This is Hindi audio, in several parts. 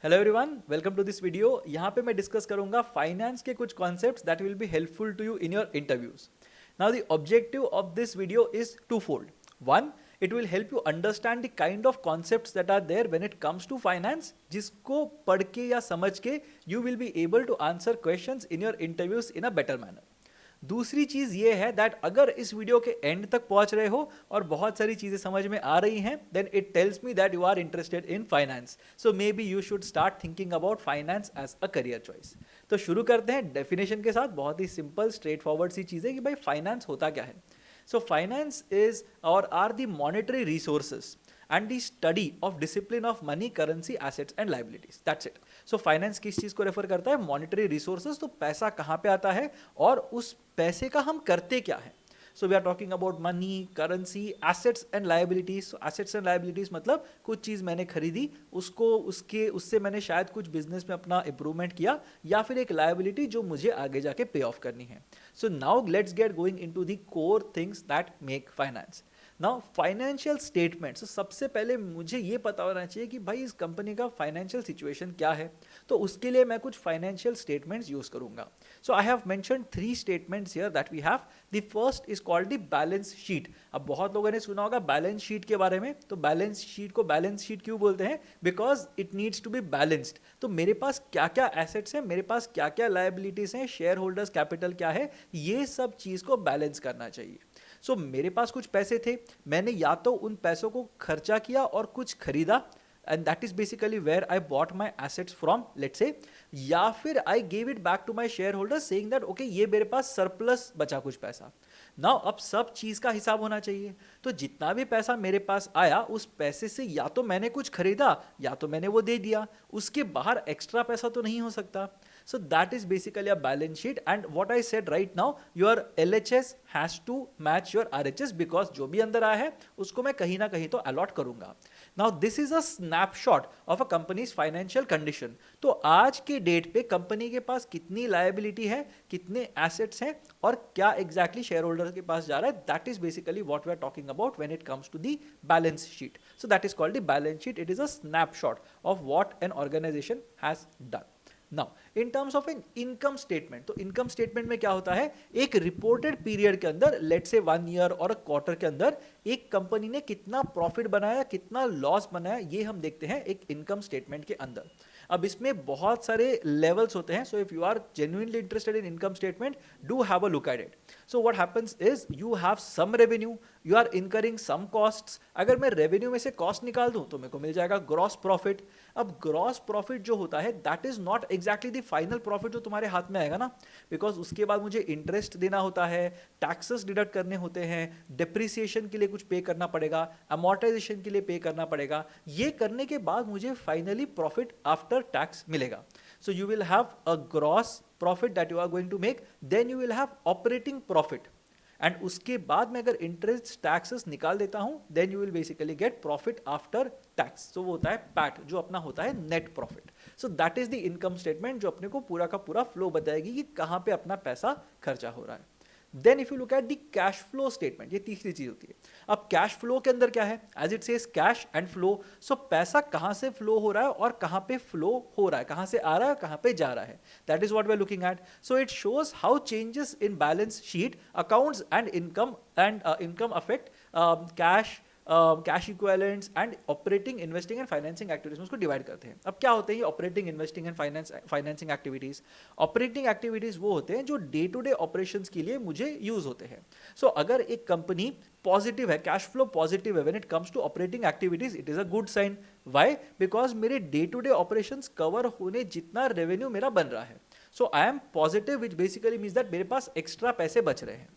Hello everyone, welcome to this video. यहाँ पे मैं डिस्कस करूंगा फाइनेंस के कुछ concepts that will be helpful to you in your interviews. Now the objective of this video is two fold. One, it will help you understand the kind of concepts that are there when it comes to finance, जिसको पढ़ के या समझ के you will be able to answer questions in your interviews in a better manner. दूसरी चीज ये है दैट अगर इस वीडियो के एंड तक पहुंच रहे हो और बहुत सारी चीजें समझ में आ रही हैं, then it tells me that you are interested in finance, so may be you should start thinking about finance as a career choice. तो शुरू करते हैं डेफिनेशन के साथ। बहुत ही सिंपल स्ट्रेट फॉरवर्ड सी चीज है कि भाई फाइनेंस होता क्या है। So finance is or are the monetary resources and the study of discipline of money, currency, assets and liabilities. That's it. So finance किस चीज को रेफर करता है? Monetary resources। तो पैसा कहाँ पे आता है और उस पैसे का हम करते क्या है। So we are talking about money, currency, assets and liabilities. So assets and liabilities मतलब कुछ चीज मैंने खरीदी, उससे मैंने शायद कुछ बिजनेस में अपना इंप्रूवमेंट किया, या फिर एक लाइबिलिटी जो मुझे आगे जाके पे ऑफ करनी है। So now let's get going into the core things that make finance. Now financial statements, सबसे पहले मुझे ये पता होना चाहिए कि भाई इस कंपनी का फाइनेंशियल सिचुएशन क्या है। तो उसके लिए मैं कुछ फाइनेंशियल स्टेटमेंट्स यूज करूंगा। So I have mentioned 3 statements here that we have. The first is called the balance sheet. अब बहुत लोगों ने सुना होगा बैलेंस शीट के बारे में। तो बैलेंस शीट को बैलेंस शीट क्यों बोलते हैं? Because it needs to be balanced. तो मेरे पास क्या क्या एसेट्स हैं, मेरे पास क्या क्या लायबिलिटीज हैं, शेयर होल्डर्स कैपिटल क्या है, ये सब चीज को बैलेंस करना चाहिए। सो मेरे पास कुछ पैसे थे, मैंने या तो उन पैसों को खर्चा किया और कुछ खरीदा, and that is basically where I bought my assets from, let's say, या फिर I gave it back to my shareholder saying that okay ये मेरे पास सरप्लस बचा कुछ पैसा। नाउ अब सब चीज का हिसाब होना चाहिए। तो जितना भी पैसा मेरे पास आया उस पैसे से या तो मैंने कुछ खरीदा या तो मैंने वो दे दिया, उसके बाहर एक्स्ट्रा पैसा तो नहीं हो सकता। So that is basically a balance sheet, and what I said right now, your LHS has to match your RHS because जो भी अंदर आया है उसको मैं कहीं ना कहीं तो allot करूंगा। Now this is a snapshot of a company's financial condition। तो आज के डेट पे कंपनी के पास कितनी liability है, कितने assets हैं और क्या exactly शेयर होल्डर के पास जा रहा है, that is basically what we are talking about when it comes to the balance sheet। So that is called the balance sheet। It is a snapshot of what an organization has done। Now in terms of an income statement, तो इनकम स्टेटमेंट में क्या होता है, एक रिपोर्टेड पीरियड के अंदर, लेट्स से 1 ईयर और अ क्वार्टर के अंदर एक कंपनी ने कितना प्रॉफिट बनाया, कितना लॉस बनाया, ये हम देखते हैं एक इनकम स्टेटमेंट के अंदर। अब इसमें बहुत सारे लेवल्स होते हैं। So if you are genuinely interested in income statement, do have a look at it. So what happens is you have some revenue, you are incurring some costs. अगर मैं रेवेन्यू में से कॉस्ट निकाल दूं तो मेरे को मिल जाएगा ग्रॉस प्रॉफिट। अब ग्रॉस प्रॉफिट जो होता है that is not exactly the final profit जो तुम्हारे हाथ में आएगा ना, बिकॉज उसके बाद मुझे इंटरेस्ट देना होता है, टैक्सेस डिडक्ट करने होते हैं, डिप्रिसिएशन के लिए कुछ पे करना पड़ेगा, अमोर्टाइजेशन के लिए पे करना पड़ेगा। ये करने के बाद मुझे फाइनली प्रॉफिट आफ्टर टैक्स मिलेगा। So you will have a gross profit that you are going to make, then you will have operating profit, and उसके बाद मैं अगर इंटरेस्ट टैक्सेस निकाल देता हूं then you will basically get profit after tax. तो वो होता है पैट, जो अपना होता है net profit. So that is the income statement जो अपने को पूरा का पूरा फ्लो बताएगी कि कहां पे अपना पैसा खर्चा हो रहा है। Then if you look at the cash flow statement, ये तीसरी चीज होती है। अब कैश फ्लो के अंदर क्या है, as it says cash and flow. So पैसा कहां से फ्लो हो रहा है और कहां पे फ्लो हो रहा है, कहां से आ रहा है, कहां पे जा रहा है, that is what we are looking at. So it shows how changes in balance sheet accounts and income affect cash, cash equivalents and operating, investing and financing activities में उसको डिवाइड करते हैं। अब क्या होते हैं ये operating, investing and financing activities? Operating activities वो होते हैं जो डे टू डे ऑपरेशंस के लिए मुझे यूज होते हैं। सो अगर एक कंपनी पॉजिटिव है, कैश फ्लो पॉजिटिव है when it comes to operating activities, it is a good sign. Why? Because मेरे day to day operations cover होने जितना रेवेन्यू मेरा बन रहा है। So I am positive, which basically means that मेरे पास एक्स्ट्रा पैसे बच रहे हैं।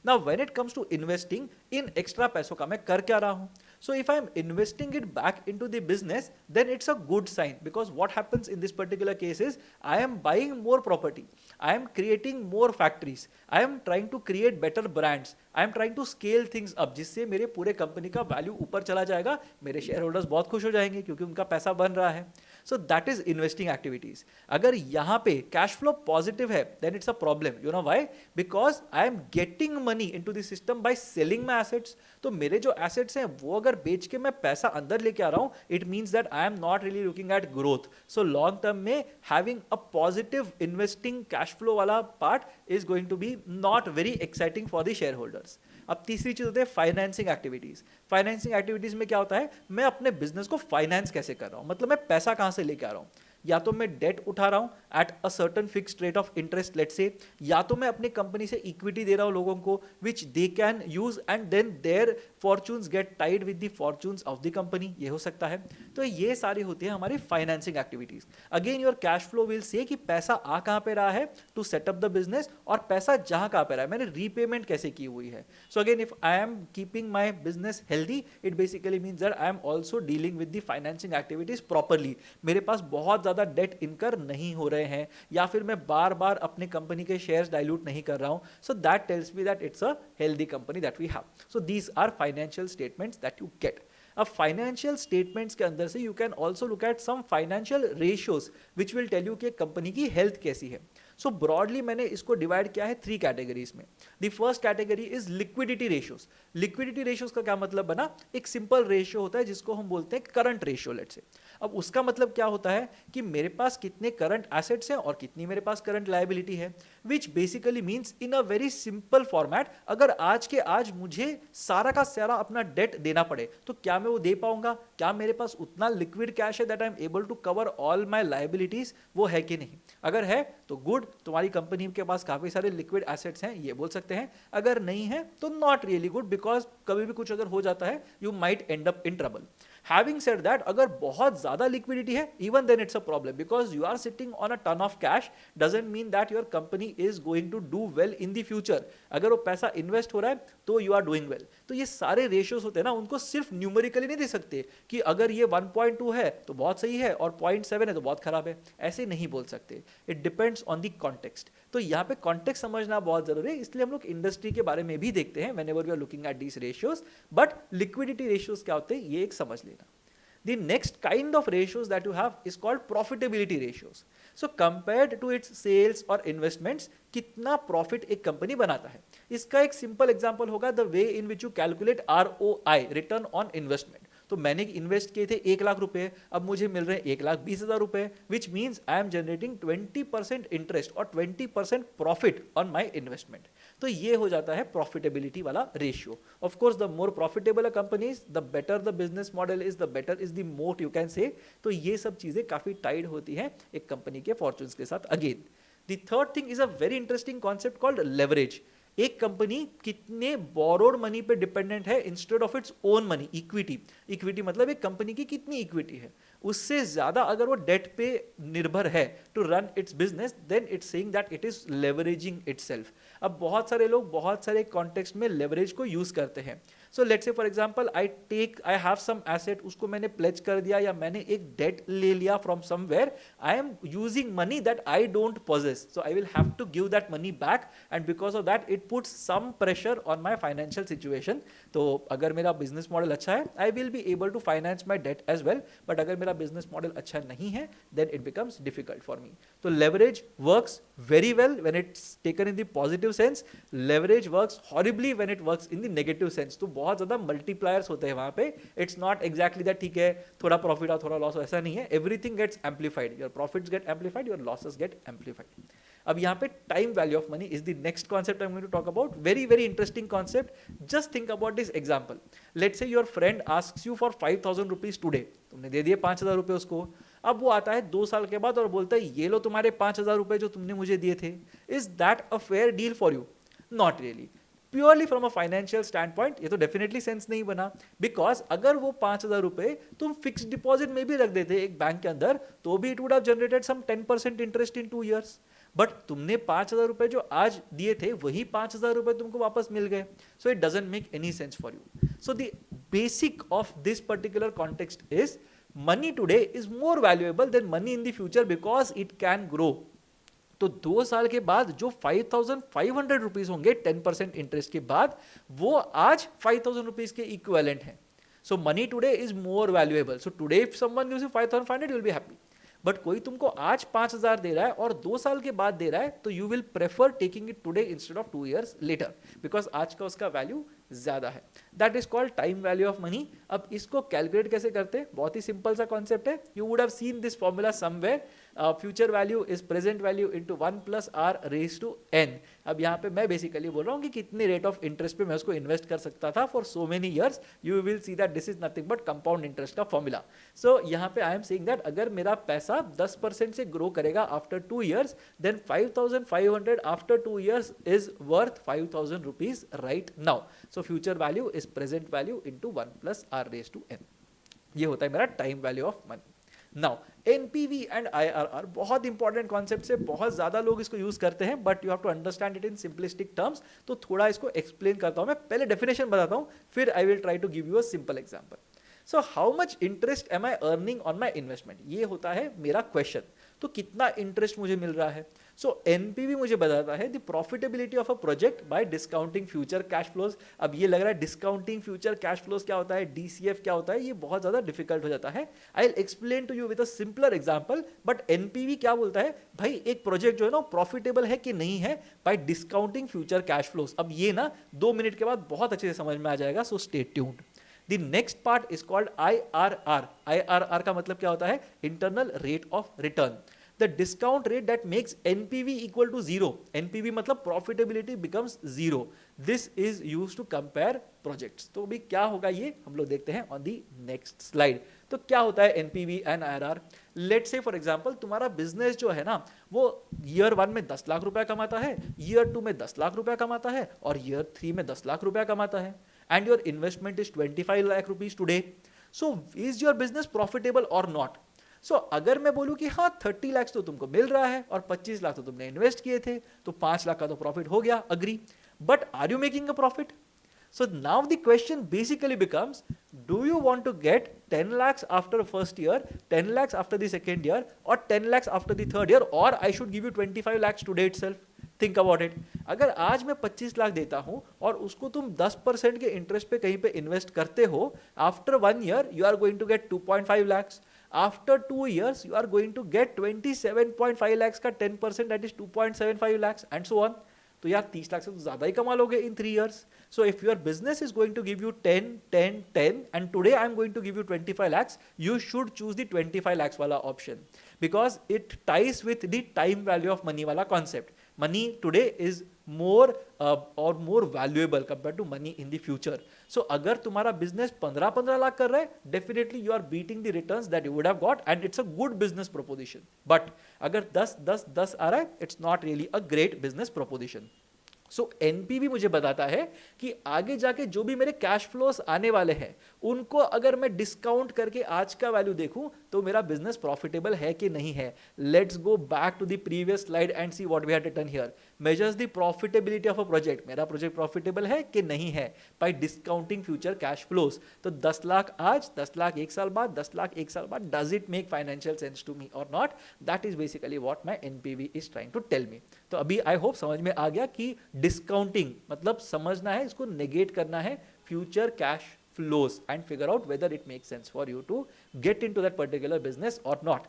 Now when it comes to investing, in extra पैसों का मैं कर क्या रहा हूं? So if I am investing it back into the business, then it's a good sign, because what happens in this particular case is I am buying more property, I am creating more factories, I am trying to create better brands, I am trying to scale things up, जिससे मेरे पूरे कंपनी का वैल्यू ऊपर चला जाएगा, मेरे शेयर होल्डर्स बहुत खुश हो जाएंगे क्योंकि उनका पैसा बन रहा है। So that is investing activities. अगर यहाँ पे कैश फ्लो पॉजिटिव है then it's a problem. You know why? Because I am getting money into the system by selling my assets. तो मेरे जो एसेट्स हैं वो अगर बेच के मैं पैसा अंदर लेके आ रहा हूं, it means that I am not really looking at growth. So long term में having a positive investing cash flow वाला part is going to be not very exciting for the shareholders. अब तीसरी चीज होती है फाइनेंसिंग एक्टिविटीज. फाइनेंसिंग एक्टिविटीज में क्या होता है, मैं अपने बिजनेस को फाइनेंस कैसे कर रहा हूं, मतलब मैं पैसा कहां से लेके आ रहा हूं. या तो मैं डेट उठा रहा हूं at a certain fixed rate of interest let's say, या तो मैं अपनी कंपनी से इक्विटी दे रहा हूं लोगों को which they can use and then their fortunes get tied with the fortunes of the company. ये हो सकता है. तो ये सारी होती है हमारी financing activities. Again your cash flow will say कि पैसा आ कहां पे रहा है टू सेटअप द बिजनेस, और पैसा जहां कहां पे रहा है, मैंने रीपेमेंट कैसे की हुई है. So again if I am keeping my business healthy, it basically means that I am also dealing with the financing activities properly. मेरे पास बहुत ज्यादा डेट इनकर नहीं हो रहे हैं, या फिर मैं बार बार अपने कंपनी के शेयर्स डाइल्यूट नहीं कर रहा हूं. So that tells me that it's a healthy company that we have. So these are financial statements that you get. अब फाइनेंशियल स्टेटमेंट्स के अंदर से you can also look at some financial ratios which will tell you कि कंपनी की हेल्थ कैसी है. सो ब्रॉडली मैंने इसको डिवाइड किया है 3 कैटेगरीज में. The first category is liquidity ratios. Liquidity ratios का क्या मतलब बना, एक सिंपल रेशियो होता है जिसको हम बोलते हैं करंट रेशियो लेट्स से. अब उसका मतलब क्या होता है कि मेरे पास कितने करंट एसेट्स हैं और कितनी मेरे पास करंट लायबिलिटी है, विच basically means in a very simple format, अगर आज के आज मुझे सारा का सारा अपना डेट देना पड़े तो क्या मैं वो दे पाऊंगा, क्या मेरे पास उतना लिक्विड कैश है that I am able to cover all my liabilities, वो है कि नहीं. अगर है तो गुड, तुम्हारी कंपनी के पास काफी सारे लिक्विड एसेट्स हैं, ये बोल सकते हैं. अगर नहीं है तो नॉट रियली गुड, बिकॉज कभी भी कुछ अगर हो जाता है you might end up in trouble. Having said that, अगर बहुत ज्यादा लिक्विडिटी है, even then it's a problem because you are sitting on a ton of cash doesn't mean that your company is going to do well in the future. अगर वो पैसा इन्वेस्ट हो रहा है तो you are doing well. तो ये सारे रेशियोज होते हैं ना, उनको सिर्फ न्यूमेरिकली नहीं दे सकते कि अगर ये 1.2 है तो बहुत सही है और 0.7 है तो बहुत खराब है, ऐसे नहीं बोल सकते. It depends on the context. तो यहाँ पे कॉन्टेक्स्ट समझना बहुत जरूरी है, इसलिए हम लोग इंडस्ट्री के बारे में भी देखते हैं whenever we are looking at these ratios. But liquidity ratios क्या होते हैं ये एक समझ लेना. The next kind of ratios that you have is called profitability ratios. So compared to its sales or investments, कितना प्रॉफिट एक कंपनी बनाता है. इसका एक सिंपल एग्जांपल होगा the way in which you calculate ROI, return on investment. तो मैंने इन्वेस्ट किए थे 1 लाख रुपए, अब मुझे मिल रहे हैं 1,20,000 रुपए, which means I am generating 20% interest और 20% प्रॉफिट ऑन माई इन्वेस्टमेंट. तो ये हो जाता है प्रॉफिटेबिलिटी वाला ratio. Of course the more profitable a company is, the better the business model is, the better is the मोट यू कैन से. तो ये सब चीजें काफी टाइड होती है एक कंपनी के फॉर्चून्स के साथ. Again the third thing is a very interesting concept called leverage. एक कंपनी कितने बोरोड मनी पे डिपेंडेंट है instead of its own money. Equity, equity मतलब एक कंपनी की कितनी इक्विटी है, उससे ज्यादा अगर वो डेट पे निर्भर है to run its business, then it's saying that it is leveraging itself. अब बहुत सारे लोग बहुत सारे कॉन्टेक्स्ट में लेवरेज को यूज करते हैं. So let's say for example I have some asset, उसको मैंने प्लेज कर दिया या मैंने एक डेट ले लिया from somewhere, I am using money that I don't possess, so I will have to give that money back and because of that it puts some pressure on my financial situation. तो अगर मेरा बिजनेस मॉडल अच्छा है I will be able to finance my debt as well, but अगर मेरा बिजनेस मॉडल अच्छा नहीं है then it becomes difficult for me. तो leverage works very well when it's taken in the positive sense, leverage works horribly when it works in the negative sense. तो बहुत ज्यादा मल्टीप्लायर्स होते हैं वहां पे. इट्स नॉट एग्जैक्टली दैट ठीक है थोड़ा प्रॉफिट और थोड़ा लॉस, ऐसा नहीं है. Everything gets amplified, your profits get amplified, your losses get amplified. अब यहाँ पे time value of money is the next concept I am going to talk about. Very very interesting concept. Just think about this example. Let's say your friend asks you for 5,000 rupees today. तुमने दे दिए 5,000 रुपए उसको. अब वो आता है 2 साल के बाद और बोलता है ये लो तुम्हारे 5,000 रुपए जो तुमने मुझे दिए थे. Is that a fair deal for you? Not really. Purely from a financial stand point ये तो डेफिनेटली सेंस नहीं बना, बिकॉज अगर वो 5,000 रुपए तुम फिक्स डिपॉजिट में भी रख देते एक बैंक के अंदर तो भी it would have generated some 10% interest in 2 years. But तुमने 5,000 रुपए जो आज दिए थे वही 5,000 रुपए तुमको वापस मिल गए. So it doesn't make any sense for you. So the basic of this particular context is money today is more valuable than money in the future because it can grow. तो 2 साल के बाद जो 5,500 रुपीज होंगे 10% इंटरेस्ट के बाद, वो आज 5,000 रुपीज के इक्विवेलेंट है. So money today is more valuable. So today if someone gives you 5,500 you will be happy. But कोई तुमको आज 5,000 दे रहा है और 2 साल के बाद दे रहा है, तो you will prefer taking it today instead of 2 years later, because आज का उसका वैल्यू ज्यादा है. That is called time value of money. अब इसको कैलकुलेट कैसे करते हैं? बहुत ही सिंपल सा कॉन्सेप्ट है. You would have seen this formula somewhere. Future value is present value into 1 + r⁻n. अब यहाँ पे मैं बेसिकली बोल रहा हूँ कि कितने रेट ऑफ इंटरेस्ट पे मैं उसको इन्वेस्ट कर सकता था for so many years. You will see that this is nothing but compound interest का फॉर्मूला. सो यहाँ पे आई एम सेइंग दैट अगर मेरा पैसा 10% से ग्रो करेगा after 2 years, then 5,500 after 2 years is worth 5,000 rupees right now. So future value is present value into 1 + r⁻n. ये होता है मेरा time value of money. Now NPV and IRR बहुत इंपॉर्टेंट कॉन्सेप्ट है, बहुत ज्यादा लोग इसको यूज करते हैं, but you have to understand it in simplistic terms. तो थोड़ा इसको एक्सप्लेन करता हूं. मैं पहले डेफिनेशन बताता हूं, फिर I will try to give you a simple example. So how much interest am I earning on my investment, ये होता है मेरा क्वेश्चन. तो कितना इंटरेस्ट मुझे मिल रहा है. सो एनपीवी मुझे बताता है the profitability of a project by discounting future cash flows. अब ये लग रहा है डिस्काउंटिंग फ्यूचर कैश फ्लोज क्या होता है, डीसीएफ क्या होता है, ये बहुत ज्यादा डिफिकल्ट हो जाता है. I will explain to you with a simpler example. But NPV क्या बोलता है, भाई एक प्रोजेक्ट जो है ना प्रॉफिटेबल है कि नहीं है by discounting future cash flows. अब ये ना 2 मिनट के बाद बहुत अच्छे से समझ में आ जाएगा. So stay tuned. The next part is called IRR. IRR का मतलब क्या होता है, internal rate of return. The discount rate that makes NPV equal to 0. NPV मतलब profitability becomes 0. This is used to compare projects. तो भी क्या होगा ये हम लोग देखते हैं on the next slide. तो क्या होता है NPV and IRR? Let's say for example तुम्हारा business जो है ना वो year 1 में 10 लाख रुपया कमाता है, year 2 में 10 लाख रुपया कमाता है और year 3 में 10 लाख रुपया कमाता है. And your investment is 25 lakh rupees today. So is your business profitable or not? So अगर मैं बोलूं कि हाँ 30 lakhs तो तुमको मिल रहा है और 25 लाख तो तुमने इन्वेस्ट किए थे, तो 5 लाख का तो प्रॉफिट हो गया, agree. But are you making a profit? So now the question basically becomes, do you want to get 10 lakhs after the first year, 10 lakhs after the second year, or 10 lakhs after the third year, or I should give you 25 lakhs today itself? Think about it. अगर आज मैं 25 लाख देता हूं और उसको तुम 10% के इंटरेस्ट पे कहीं पे इन्वेस्ट करते हो, after 1 year you are going to get 2.5 lakhs. After 2 years you are going to get 27.5 lakhs का 10%, that is 2.75 lakhs and so on. तो यार 30 लाख से तो ज्यादा ही कमा लोगे इन 3 years. So if your business is going to give you 10, 10, 10 and today I am going to give you 25 lakhs, you should choose the 25 lakhs वाला option because it ties with the time value of money वाला concept. Money today is more or more valuable compared to money in the future. So अगर तुम्हारा business 15 लाख कर रहा है, definitely you are beating the returns that you would have got and it's a good business proposition. But अगर 10 आ रहा है, it's not really a great business proposition. So NPV मुझे बताता है कि आगे जाके जो भी मेरे कैश फ्लोस आने वाले हैं उनको अगर मैं डिस्काउंट करके आज का वैल्यू देखूं तो मेरा बिजनेस प्रॉफिटेबल है कि नहीं है. Let's go back to the previous slide and see what we had written here. Measures the profitability of a project. मेरा प्रोजेक्ट प्रॉफिटेबल है कि नहीं है by discounting future cash flows. तो 10 लाख आज, 10 लाख 1 साल बाद, 10 लाख 1 साल बाद, does it make financial sense to me or not? That is basically what my NPV is trying to tell me. तो अभी आई होप समझ में आ गया कि डिस्काउंटिंग मतलब समझना है, इसको नेगेट करना है future cash flows and figure out whether it makes sense for you to get into that particular business or not.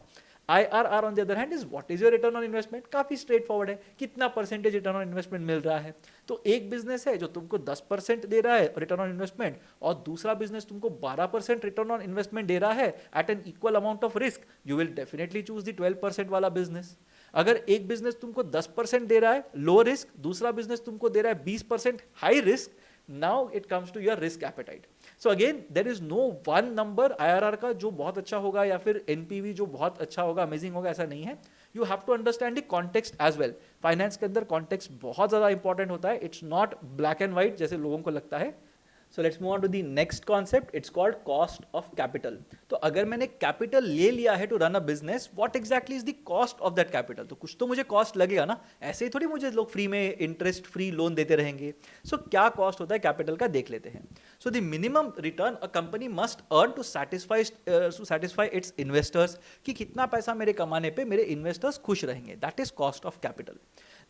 IRR on the other hand is what is your return on investment. काफी स्ट्रेट फॉरवर्ड है, कितना परसेंटेज रिटर्न ऑन इन्वेस्टमेंट मिल रहा है. तो एक बिजनेस है जो तुमको 10% दे रहा है रिटर्न ऑन इन्वेस्टमेंट और दूसरा बिजनेस तुमको 12% रिटर्न ऑन इन्वेस्टमेंट दे रहा है at an equal amount of risk. You will definitely choose the 12% वाला बिजनेस. अगर एक बिजनेस तुमको 10% दे रहा है लो रिस्क, दूसरा बिजनेस तुमको दे रहा है 20% high risk, now it comes to your risk appetite. So again there is no one number IRR का जो बहुत अच्छा होगा या फिर NPV जो बहुत अच्छा होगा, अमेजिंग होगा, ऐसा नहीं है. You have to understand the context as well. Finance के अंदर context बहुत ज्यादा इंपॉर्टेंट होता है. It's not black and white जैसे लोगों को लगता है. So let's move on to the next concept. It's called cost of capital. तो अगर मैंने कैपिटल ले लिया है to run a business, what exactly is the cost of that capital? तो कुछ तो मुझे कॉस्ट लगेगा ना, ऐसे ही थोड़ी मुझे लोग फ्री में इंटरेस्ट फ्री लोन देते रहेंगे. सो क्या कॉस्ट होता है कैपिटल का देख लेते हैं. So the minimum return a company must earn to satisfy its investors, कि कितना पैसा मेरे कमाने पे मेरे इन्वेस्टर्स खुश रहेंगे, that is cost of capital.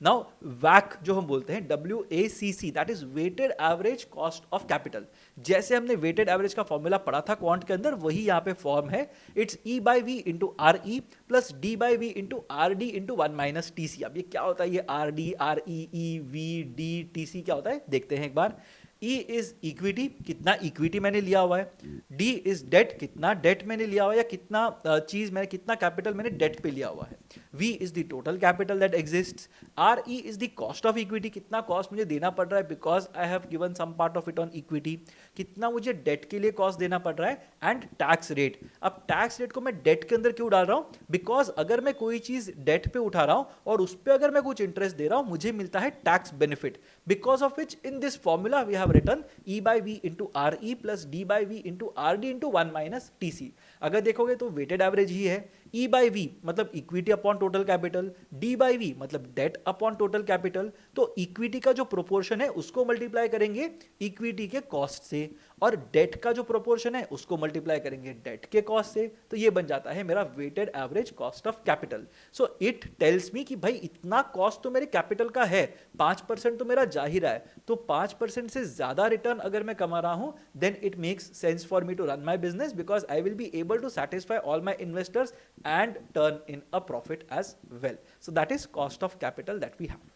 Now वैक जो हम बोलते हैं, WACC, that is weighted average cost of capital. जैसे हमने वेटेड एवरेज का फॉर्मूला पढ़ा था क्वांट के अंदर, वही यहाँ पे फॉर्म है. It's E/V into RE plus D/V into RD into 1 - TC. अब ये क्या होता है, ये RD, RE, EV, D, TC क्या होता है देखते हैं एक बार. E इज इक्विटी, कितना इक्विटी मैंने लिया हुआ है. D इज डेट, कितना डेट मैंने लिया हुआ है, या कितना चीज मैंने, कितना कैपिटल मैंने डेट पे लिया हुआ है. V is the total capital that exists. RE is the cost of equity, कितना कॉस्ट मुझे देना पड़ रहा है because I have given some part of it on equity, कितना मुझे डेट के लिए कॉस्ट देना पड़ रहा है. And tax rate. अब टैक्स रेट को मैं डेट के अंदर क्यों डाल रहा हूं, बिकॉज अगर मैं कोई चीज डेट पे उठा रहा हूं और उस पर अगर मैं कुछ इंटरेस्ट दे रहा हूं, मुझे मिलता है tax benefit, because of which in this formula we have written E/V into RE plus D/V into RD into 1 - TC. अगर देखोगे तो वेटेड एवरेज ही है. E/V मतलब equity upon total capital, D/V मतलब डेट अपॉन टोटल कैपिटल. तो इक्विटी का जो प्रोपोर्शन है उसको मल्टीप्लाई करेंगे इक्विटी के कॉस्ट से, और डेट का जो प्रोपोर्शन है उसको मल्टीप्लाई करेंगे डेट के कॉस्ट से. तो ये बन जाता है मेरा weighted average cost of capital. So it tells me कि भाई इतना कॉस्ट तो मेरे कैपिटल का है, 5% तो मेरा जा ही रहा है, तो 5% से ज्यादा रिटर्न अगर मैं कमा रहा हूं, then it makes sense for me to run my business, because I will be able to satisfy all my investors and turn in a profit as well. So that is cost of capital that we have.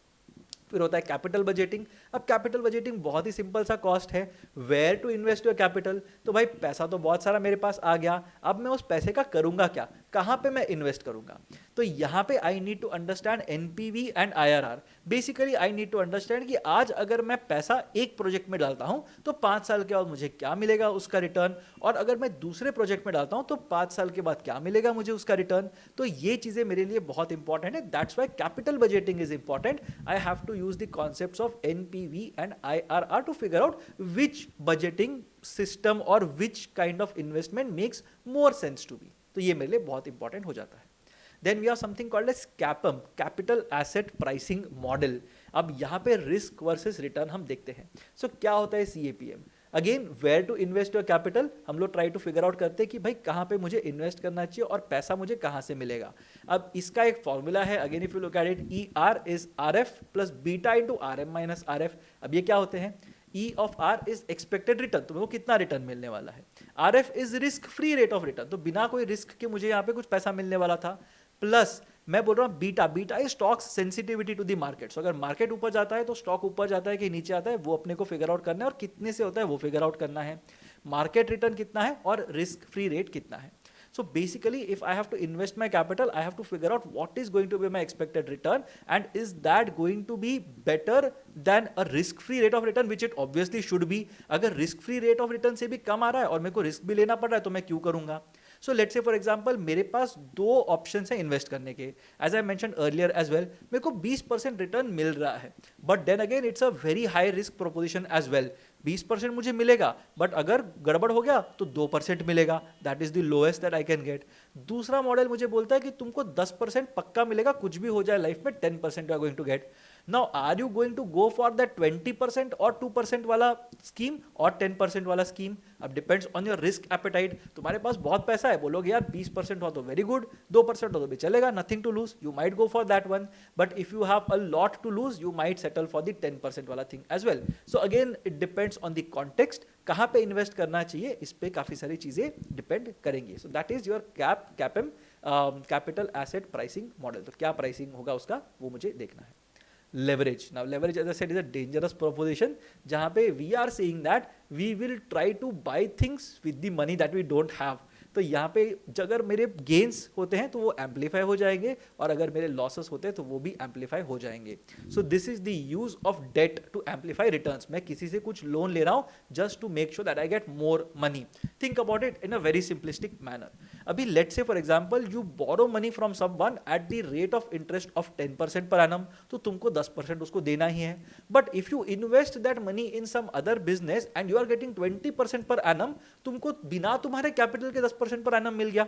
फिर होता है कैपिटल बजटिंग. अब कैपिटल बजटिंग बहुत ही सिंपल सा कॉस्ट है. Where to invest your capital. तो भाई पैसा तो बहुत सारा मेरे पास आ गया, अब मैं उस पैसे का करूंगा क्या, कहां पे मैं इन्वेस्ट करूंगा. तो यहां पे I need to understand NPV and IRR. Basically I need to understand कि आज अगर मैं पैसा एक प्रोजेक्ट में डालता हूं तो 5 साल के बाद मुझे क्या मिलेगा उसका रिटर्न, और अगर मैं दूसरे प्रोजेक्ट में डालता हूं तो 5 साल के बाद क्या मिलेगा मुझे उसका रिटर्न. तो ये चीजें मेरे लिए बहुत इंपॉर्टेंट है. That's why capital budgeting is important. I have to use the concepts of NPV and IRR to figure out which budgeting system or which kind of investment makes more sense to me. तो ये मेरे लिए बहुत इंपॉर्टेंट हो जाता है. Then we have something called as CAPM, Capital Asset Pricing Model. अब यहाँ पे रिस्क वर्सेस रिटर्न हम देखते हैं. सो क्या होता है CAPM? Again where to invest your capital. हम लोग ट्राई टू फिगर आउट करते हैं कि भाई कहाँ पे मुझे इन्वेस्ट करना चाहिए और पैसा मुझे कहाँ से मिलेगा. अब इसका एक फॉर्मूला है. Again if you look at it, ER is RF plus beta into RM minus RF. अब ये क्या होते हैं, E of R is expected return, तुम्हें कितना रिटर्न मिलने वाला है. RF is risk free rate of return, तो बिना कोई रिस्क के मुझे यहाँ पे कुछ पैसा मिलने वाला था. प्लस मैं बोल रहा हूँ beta, beta is stocks sensitivity to the market. So अगर मार्केट ऊपर जाता है तो स्टॉक ऊपर जाता है कि नीचे आता है, वो अपने को फिगर आउट करना है, और कितने से होता है वो फिगर आउट करना है. मार्केट रिटर्न कितना है और रिस्क फ्री रेट कितना है. So basically, if I have to invest my capital, I have to figure out what is going to be my expected return, and is that going to be better than a risk-free rate of return, which it obviously should be. अगर risk-free rate of return से भी कम आ रहा है और मेरे को रिस्क भी लेना पड़ रहा है, तो मैं क्यों करूंगा. So let's say for example मेरे पास 2 ऑप्शन है इन्वेस्ट करने के. As I mention earlier as well, मेरे को 20% रिटर्न मिल रहा है, but then again it's a very high risk proposition as well. 20% मुझे मिलेगा, बट अगर गड़बड़ हो गया तो 2% मिलेगा. That is the lowest that I can get. दूसरा मॉडल मुझे बोलता है कि तुमको 10% पक्का मिलेगा, कुछ भी हो जाए लाइफ में 10% you are going to get. Now are you going to go for that 20% और 2% वाला स्कीम और 10% वाला स्कीम. अब depends on your risk appetite. तुम्हारे पास बहुत पैसा है, बोलोगे यार 20% हो तो वेरी गुड, 2% हो तो भी चलेगा, nothing to lose, you might go for that one. But if you have a lot to lose, you might settle for the 10% वाला thing as well. So again it depends on the context, कहाँ पे इन्वेस्ट करना चाहिए, इस पे काफी सारी चीजें डिपेंड करेंगी. सो that is your CAPM, capital asset pricing model. तो क्या प्राइसिंग होगा उसका वो मुझे देखना है. Leverage. Now leverage, as I said, is a dangerous proposition जहाँ पे we are saying that we will try to buy things with the money that we don't have. तो यहाँ पे अगर मेरे गेन्स होते हैं तो वो एम्पलीफाई हो जाएंगे, और अगर मेरे लॉसेस होते हैं तो वो भी एम्पलीफाई हो जाएंगे. So this is the use of debt to amplify returns. मैं किसी से कुछ लोन ले रहा हूँ just to make sure that I get more money. Think about it in a very simplistic manner. अभी let's say for example you borrow money from someone at the rate of interest of 10% per annum, तो तुमको 10% उसको देना ही है. But if you invest that money in some other business and you are getting 20% per annum, तुमको बिना तुम्हारे कैपिटल के 10% पर एनम मिल गया,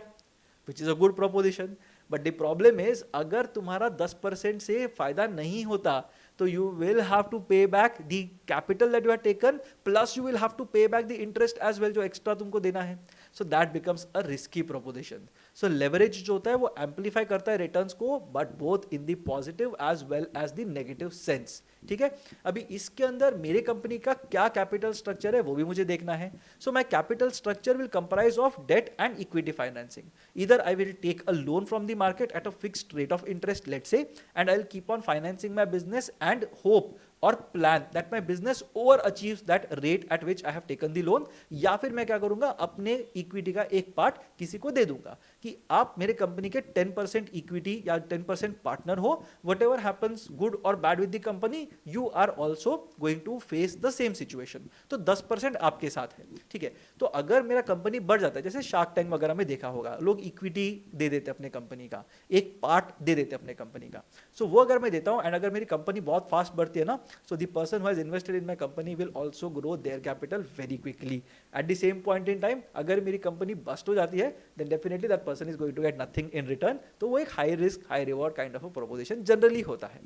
which is a good proposition. But the problem is, अगर तुम्हारा 10% से फायदा नहीं होता तो you will have to pay back the capital that you have taken plus you will have to pay back the interest as well जो extra तुमको देना है. So that becomes a risky proposition. So leverage जो होता है वो amplify करता है returns को, but both in the positive as well as the negative sense. ठीक है, अभी इसके अंदर मेरे कंपनी का क्या कैपिटल स्ट्रक्चर है वो भी मुझे देखना है. So my capital structure will comprise of debt and equity financing. Either I will take a loan from the market at a fixed rate of interest, let's say, and I will keep on financing my business and hope or plan that my business over achieves that rate at which I have taken the loan. या फिर मैं क्या करूंगा, अपने इक्विटी का एक पार्ट किसी को दे दूंगा कि आप मेरे कंपनी के 10% इक्विटी या 10% पार्टनर हो. वट एवर हैपन्स गुड और bad with the company, you are also going to face the same situation. तो 10% आपके साथ है. ठीक है, तो अगर मेरा कंपनी बढ़ जाता है, जैसे शार्क टैंक वगैरह में देखा होगा, लोग इक्विटी दे देते अपने कंपनी का, एक पार्ट दे देते अपने कंपनी का. सो वो अगर मैं देता हूं एंड अगर मेरी कंपनी बहुत फास्ट बढ़ती है ना, so the person who has invested in my company will also grow their capital very quickly. At the same point in time, अगर मेरी कंपनी बस्ट हो जाती है, then definitely that person is going to get nothing in return. तो वो एक high risk high reward kind of a proposition generally होता है.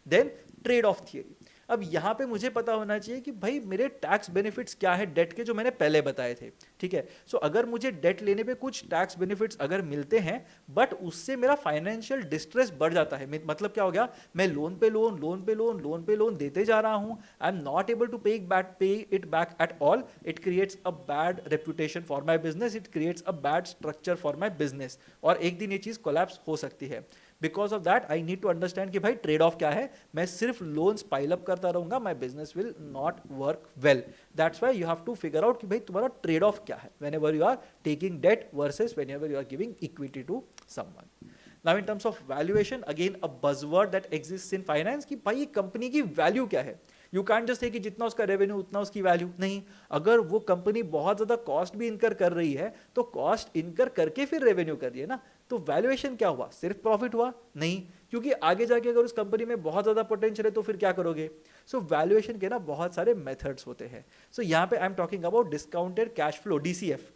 Then trade off theory. अब यहाँ पे मुझे पता होना चाहिए कि भाई मेरे टैक्स बेनिफिट्स क्या है डेट के, जो मैंने पहले बताए थे. ठीक है, सो अगर मुझे डेट लेने पे कुछ टैक्स बेनिफिट्स अगर मिलते हैं बट उससे मेरा फाइनेंशियल डिस्ट्रेस बढ़ जाता है, मतलब क्या हो गया, मैं लोन पे लोन लोन पे लोन लोन पे लोन देते जा रहा हूं, I am not able to pay it back at all. It creates a bad reputation for my business, it creates a bad structure for my business, और एक दिन ये चीज कोलैप्स हो सकती है. Because of that I need to understand कि भाई ट्रेड ऑफ क्या है. मैं सिर्फ लोन्स पाइल अप करता रहूंगा, my business will not work well. That's why you have to figure out कि भाई तुम्हारा ट्रेड ऑफ क्या है whenever you are taking debt versus whenever you are giving equity to someone. Now in terms of valuation, again a buzzword that exists in finance कि भाई कंपनी की वैल्यू क्या है. यू कैंट जस्ट से कि जितना उसका रेवेन्यू उतना उसकी वैल्यू नहीं. अगर वो कंपनी बहुत ज्यादा कॉस्ट भी इनकर कर रही है तो कॉस्ट इनकर करके फिर रेवेन्यू कर रही है ना, तो वैल्यूएशन क्या हुआ, सिर्फ प्रॉफिट हुआ नहीं, क्योंकि आगे जाके अगर उस कंपनी में बहुत ज्यादा पोटेंशियल है तो फिर क्या करोगे. सो वैल्यूएशन के ना बहुत सारे मेथड्स होते हैं. सो यहाँ पे I am talking about discounted cash flow, DCF.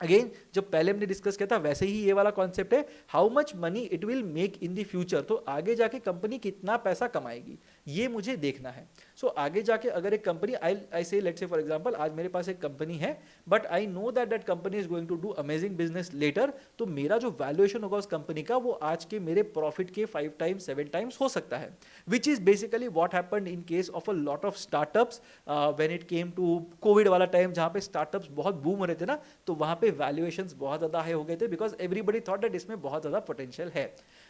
Again जो पहले हमने डिस्कस किया था वैसे ही ये वाला कॉन्सेप्ट है, how much money it will make in the future. तो आगे जाके कंपनी कितना पैसा कमाएगी ये मुझे देखना है. सो आगे जाके अगर एक कंपनी आई से लेट्स से फॉर एग्जांपल आज मेरे पास एक कंपनी है but I know that that company is going to do amazing business later, तो मेरा जो वैल्यूएशन होगा उस कंपनी का वो आज के मेरे प्रॉफिट के 5 टाइम्स 7 टाइम्स हो सकता है, which is basically what happened in case of a lot of startups when it came to covid वाला टाइम, जहां पे स्टार्टअप्स बहुत बूम हो रहे थे ना, तो वहां पे वैल्यूएशंस बहुत ज्यादा हाई हो गए थे बिकॉज एवरीबडी थॉट दैट इसमें बहुत ज्यादा पोटेंशियल है.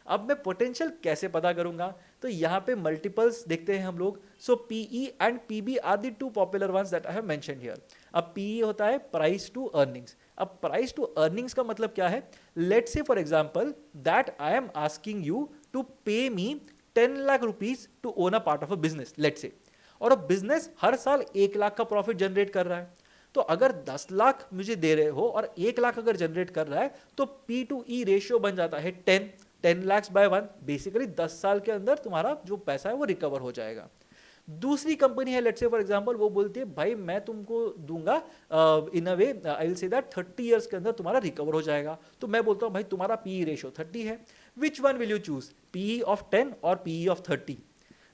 अब मैं पोटेंशियल कैसे पता करूंगा, तो यहाँ पे मल्टीपल्स देखते हैं हम लोग. So PE and PB are the two popular ones that I have mentioned here. अब पीई होता है प्राइस टू अर्निंग्स. अब प्राइस टू अर्निंग्स का मतलब क्या है, let's say for example that I am asking you to pay me 10 lakh rupees to own a part of a business, let's say, और अब बिजनेस हर साल 1 लाख का प्रॉफिट जनरेट कर रहा है. तो अगर 10 लाख मुझे दे रहे हो और 1 लाख अगर जनरेट कर रहा है तो पी टू ई रेशियो बन जाता है 10 लाख बाय 1. बेसिकली 10 साल के अंदर तुम्हारा जो पैसा है वो रिकवर हो जाएगा. दूसरी कंपनी है लेट्स से फॉर एग्जांपल, वो बोलती है भाई मैं तुमको दूंगा in a way I will say that 30 years के अंदर तुम्हारा रिकवर हो जाएगा. तो मैं बोलता हूं भाई तुम्हारा पीई रेशियो 30 है, which one will you choose, PE of 10 और पीई ऑफ 30.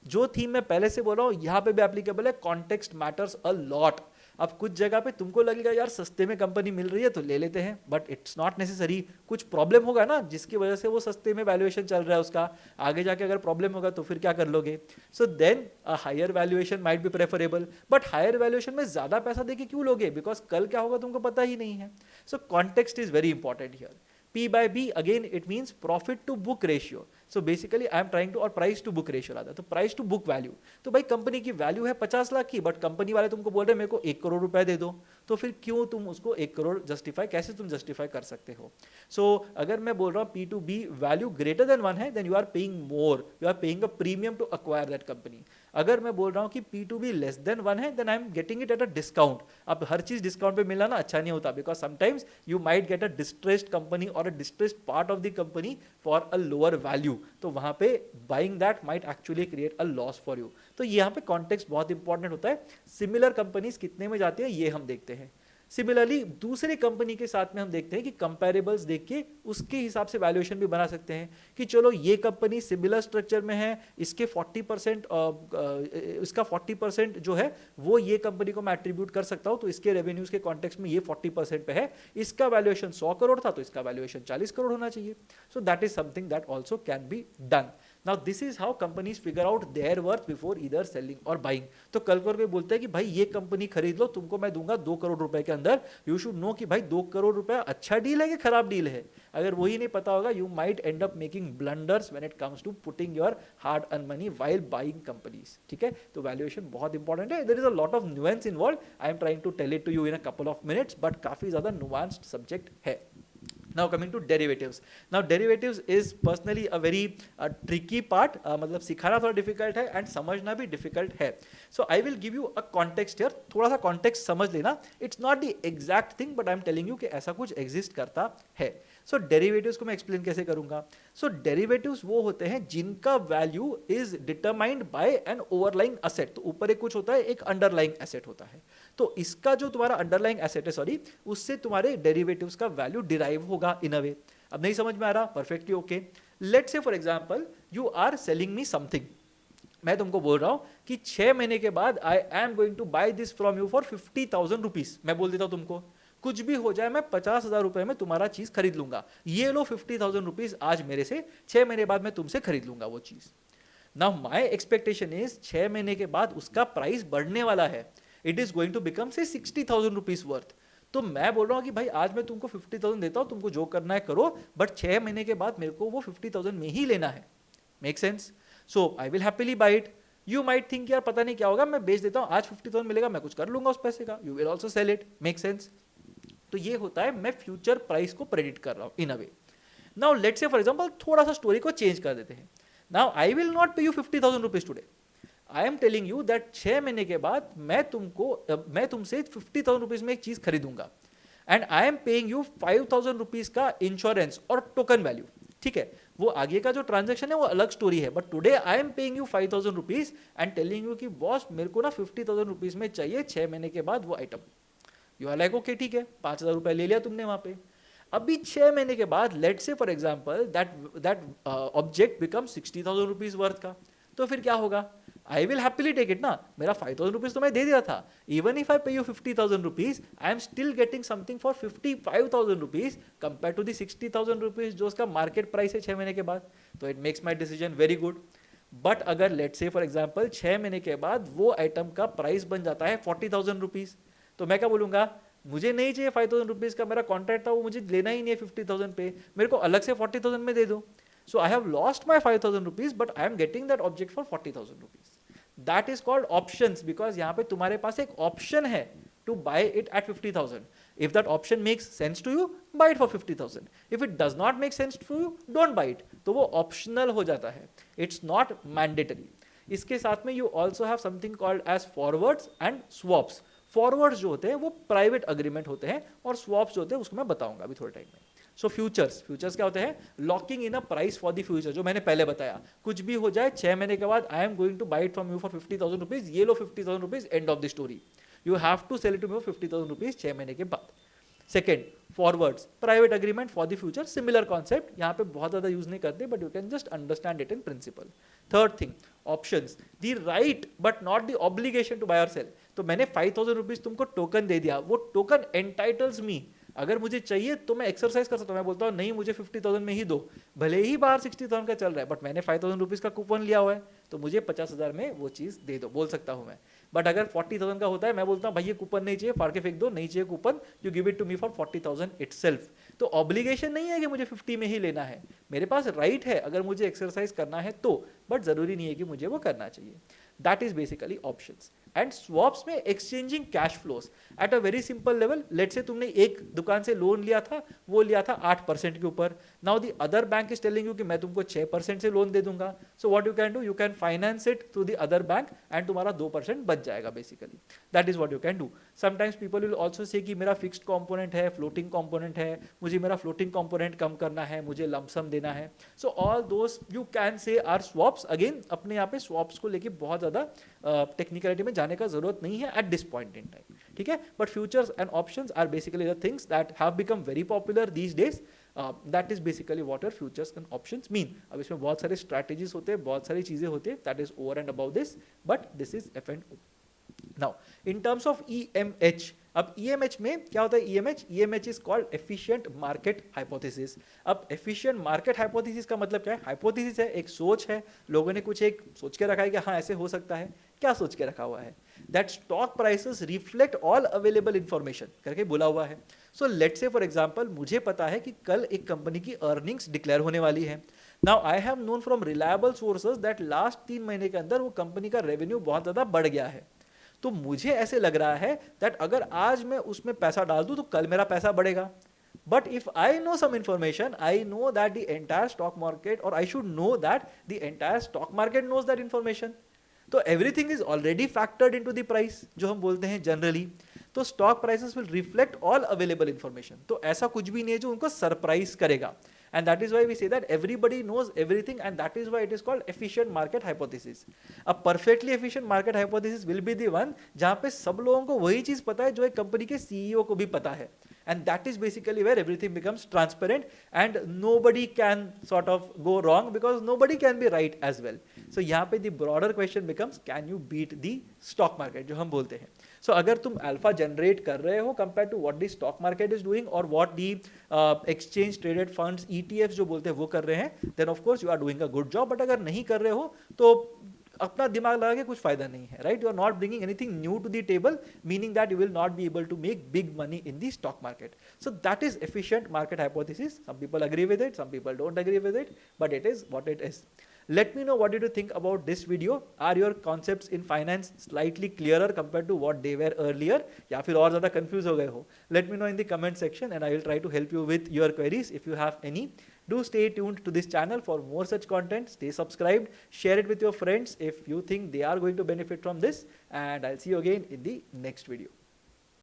जो थीम मैं पहले से बोल रहा हूं यहां पे भी एप्लीकेबल है, कॉन्टेक्स्ट मैटर्स अ लॉट. अब कुछ जगह पे तुमको लगेगा यार सस्ते में कंपनी मिल रही है तो ले लेते हैं, बट इट्स नॉट नेसेसरी. कुछ प्रॉब्लम होगा ना जिसकी वजह से वो सस्ते में वैल्यूएशन चल रहा है उसका, आगे जाके अगर प्रॉब्लम होगा तो फिर क्या कर लोगे. So then a higher valuation might be preferable, but higher valuation में ज्यादा पैसा देके क्यों लोगे, बिकॉज कल क्या होगा तुमको पता ही नहीं है. So context is very important here. P by B again it means profit to book ratio. So basically I am trying to, और price to book ratio आता है, तो price to book value. तो भाई कंपनी की वैल्यू है 50 लाख की, बट कंपनी वाले तुमको बोल रहे हैं मेरे को 1 करोड़ रुपए दे दो, तो फिर क्यों तुम उसको 1 करोड़ जस्टिफाई, कैसे तुम जस्टिफाई कर सकते हो. सो अगर मैं बोल रहा हूँ P to B value greater than 1 है, then you are paying more, you are paying a premium to acquire that company. अगर मैं बोल रहा हूँ कि P to B less than 1 है, then I am getting it at a discount. अब हर चीज डिस्काउंट पे मिलना ना अच्छा नहीं होता, because sometimes you might get a distressed company or a distressed part of the company for a lower value, तो वहां पे buying that might actually create a loss for you. तो यहाँ पे कॉन्टेक्स्ट बहुत इंपॉर्टेंट होता है. सिमिलर कंपनीज कितने में जाती है ये हम देखते हैं. सिमिलरली दूसरे कंपनी के साथ में हम देखते हैं कि कंपेरेबल्स देख के उसके हिसाब से वैल्यूएशन भी बना सकते हैं कि चलो ये कंपनी सिमिलर स्ट्रक्चर में है, इसके 40% इसका 40% जो है वो ये कंपनी को मैं एट्रीब्यूट कर सकता हूं, तो इसके रेवेन्यूज के कॉन्टेक्स्ट में ये 40% पे है, इसका वैल्यूएशन 100 करोड़ था तो इसका वैल्यूएशन 40 करोड़ होना चाहिए. सो that is something that also can be done. Now this is how companies figure out their worth before either selling or buying. तो कल को कोई बोलता है कि भाई ये कंपनी खरीद लो, तुमको मैं दूंगा 2 करोड़ रुपए के अंदर, यू शुड नो कि भाई 2 करोड़ रुपए अच्छा डील है कि खराब डील है. अगर वही नहीं पता होगा, you might end up making blunders when it comes to putting your hard earn money while buying companies. ठीक है, तो वैल्यूएशन बहुत इंपॉर्टेंट है. There is a lot of nuance involve. I am trying to tell it to you in a couple of minutes, but काफी ज्यादा नुआंस्ड सब्जेक्ट है. Now coming to derivatives. Now derivatives is personally a very tricky part. मतलब सिखाना थोड़ा difficult है and समझना भी difficult है. So I will give you a context here. थोड़ा सा context समझ लेना. It's not the exact thing, but I am telling you कि ऐसा कुछ exist करता है. So derivatives को मैं explain कैसे करूँगा? So derivatives वो होते हैं जिनका value is determined by an overlying asset. तो ऊपर एक कुछ होता है, एक underlying asset होता है. तो इसका जो तुम्हारा अंडरलाइंग एसेट है, सॉरी, उससे तुम्हारे डेरिवेटिव्स का वैल्यू डिराइव होगा इन अ वे. अब नहीं समझ में आ रहा? Perfectly okay. Let's say for example you are selling me something. मैं तुमको बोल रहा हूं कि 6 महीने के बाद I am going to buy this from you for 50,000 rupees. मैं बोल देता हूं तुमको, कुछ भी हो जाए मैं 50,000 रुपए में तुम्हारा चीज खरीद लूंगा. ये लो 50,000 रुपीज आज मेरे से, 6 महीने बाद मैं तुमसे खरीद लूंगा वो चीज. नाउ माई एक्सपेक्टेशन इज 6 महीने के बाद उसका प्राइस बढ़ने वाला है. It is going to become say 60,000 rupees worth. तो मैं बोल रहा हूं कि भाई आज मैं तुमको 50,000 देता हूं, तुमको जो करना है करो, बट 6 महीने के बाद मेरे को वो 50,000 में ही लेना है. Make sense? So I will happily buy it. You might think यार पता नहीं क्या होगा, मैं बेच देता हूं, आज 50,000 मिलेगा, मैं कुछ कर लूंगा उस पैसे का. You will also sell it. Make sense? तो ये होता है मैं फ्यूचर प्राइस को प्रेडिक्ट कर रहा हूं in a way. Now let's say for example थोड़ा सा स्टोरी को चेंज कर देते हैं. Now I will not pay you 50,000 rupees today. I am telling you that 6 महीने के बाद मैं तुमसे 50,000 रुपीज में एक चीज खरीदूंगा and I am paying you 5,000 rupees का इंश्योरेंस और टोकन वैल्यू. ठीक है, वो आगे का जो ट्रांजेक्शन है वो अलग स्टोरी है, but today I am paying you 5,000 rupees and telling you कि बॉस मेरे को ना 50,000 रुपीज में चाहिए 6 महीने के बाद वो item. You are like okay ठीक है, 5,000 रुपए ले लिया तुमने वहां पे. अभी 6 महीने के बाद let's say for example that object become 60,000 rupees worth का. तो फिर क्या होगा? I will happily take it ना. मेरा 5,000 रुपीज तो मैं दे दिया था. Even if I pay you 50,000 rupees, I am still getting something for 55,000 rupees compared to the 60,000 rupees जो उसका मार्केट प्राइस है 6 महीने के बाद. तो it makes my decision very good. But अगर लेट्स से फॉर एग्जांपल 6 महीने के बाद वो आइटम का प्राइस बन जाता है 40,000 रुपीज, तो मैं क्या बोलूंगा? मुझे नहीं चाहिए 5,000 रुपीज का, मेरा कॉन्ट्रैक्ट था वो मुझे लेना ही नहीं है 50,000 पे, मेरे को अलग से 40,000 में दे दो. So I have lost my 5,000 rupees, but I am getting that object for 40,000 rupees. That is called options, because यहाँ पे तुम्हारे पास एक option है to buy it at 50,000. If that option makes sense to you, buy it for 50,000. If it does not make sense to you, don't buy it. तो वो optional हो जाता है. It's not mandatory. इसके साथ में you also have something called as forwards and swaps. Forwards जो होते हैं वो private agreement होते हैं, और swaps जो होते हैं उसको मैं बताऊंगा अभी थोड़े टाइम में. सो फ्यूचर्स क्या होते हैं? Locking in a price for the future, जो मैंने पहले बताया. कुछ भी हो जाए 6 महीने के बाद I am going to buy it from you for 50,000 rupees. ये लो 50,000 rupees, end of the story. You have to sell it to me for 50,000 rupees 6 महीने के बाद. Second, forwards, private agreement for the future. Similar concept, यहाँ पे बहुत ज्यादा यूज नहीं करते, but you can just understand it in principle. Third thing, options, the right but not the obligation to bye और सेल. तो मैंने 5,000 रुपीज तुमको टोकन दे दिया, वो टोकन एंटाइटल्स मी. अगर मुझे चाहिए तो मैं एक्सरसाइज कर सकता हूँ, मैं बोलता हूँ नहीं मुझे 50,000 में ही दो, भले ही बाहर 60,000 का चल रहा है, बट मैंने 5,000 रुपीज का कूपन लिया हुआ है, तो मुझे 50,000 में वो चीज दे दो, बोल सकता हूँ मैं. बट अगर 40,000 का होता है, मैं बोलता हूँ भाई ये कूपन नहीं चाहिए, फाड़ के फेंक दो, नहीं चाहिए coupon, you give it to me for 40,000 itself. तो ऑब्लिगेशन नहीं है कि मुझे 50 में ही लेना है, मेरे पास राइट है अगर मुझे एक्सरसाइज करना है तो, बट जरूरी नहीं है कि मुझे वो करना चाहिए. That is basically options. And swaps में exchanging cash flows at a very simple level. Let's say तुमने एक दुकान से लोन लिया था, वो लिया था 8% के ऊपर. Now the other bank is telling you कि मैं तुमको 6% से लोन दे दूंगा. So what you can do, you can finance it through the other bank and तुम्हारा 2% बच जाएगा basically. That is what you can do. Sometimes people will also say कि मेरा फिक्स्ड कॉम्पोनेंट है, फ्लोटिंग कॉम्पोनेंट है, मुझे मेरा फ्लोटिंग कॉम्पोनेंट कम करना है, मुझे लमसम देना है. So all those you can say are swaps. Again अपने यहाँ पे स्वॉप्स को लेके बहुत ज्यादा टेक्निकलिटी में जाने का जरूरत नहीं है at this point in time. ठीक है. But futures and options are basically the things that have become very popular these days. That is basically what are futures and options mean. अब इसमें बहुत सारे स्ट्रैटेजीज होते हैं, बहुत सारी चीजें होती है, that is over and about this, but this is F&O. Now in terms of EMH, अब EMH में क्या होता है? EMH is called efficient market hypothesis. अब एफिशिएंट मार्केट हाइपोथेसिस का मतलब क्या है? हाइपोथेसिस है, एक सोच है, लोगों ने कुछ एक सोच के रखा है कि हाँ ऐसे हो सकता है. क्या सोच के रखा हुआ है? That stock prices reflect all available information करके बोला हुआ है. सो लेट्स से फॉर एग्जांपल मुझे पता है कि कल एक कंपनी की अर्निंग्स डिक्लेयर होने वाली है. Now I have known from reliable sources that last 3 महीने के अंदर वो कंपनी का रेवेन्यू बहुत ज्यादा बढ़ गया है. तो मुझे ऐसे लग रहा है दैट अगर आज मैं उसमें पैसा डाल दूं तो कल मेरा पैसा बढ़ेगा. But if I know some information, I know that the entire stock market, or I should know that the entire stock market knows that information. तो everything is already factored into the price, जो हम बोलते हैं जनरली. तो stock prices will reflect all available information. तो ऐसा कुछ भी नहीं है जो उनको सरप्राइज करेगा. And that is why we say that everybody knows everything, and that is why it is called efficient market hypothesis. A perfectly efficient market hypothesis will be the one जहाँ पे सब लोगों को वही चीज पता है जो एक कंपनी के CEO को भी पता है. And that is basically where everything becomes transparent and nobody can sort of go wrong because nobody can be right as well. So यहाँ पे the broader question becomes, can you beat the stock market जो हम बोलते हैं. So अगर तुम अल्फा जनरेट कर रहे हो compare to what the stock market is doing और what the exchange traded funds ETFs जो बोलते हैं वो कर रहे हैं, then of course you are doing a good job. But अगर नहीं कर रहे हो तो अपना दिमाग लगा के कुछ फायदा नहीं है, right? You are not bringing anything new to the table, meaning that you will not be able to make big money in the stock market. So that is efficient market hypothesis. Some people agree with it, some people don't agree with it, but it is what it is. Let me know what did you think about this video. Are your concepts in finance slightly clearer compared to what they were earlier? या फिर और ज़्यादा confused हो गए हो? Let me know in the comment section and I will try to help you with your queries if you have any. Do stay tuned to this channel for more such content. Stay subscribed. Share it with your friends if you think they are going to benefit from this. And I'll see you again in the next video.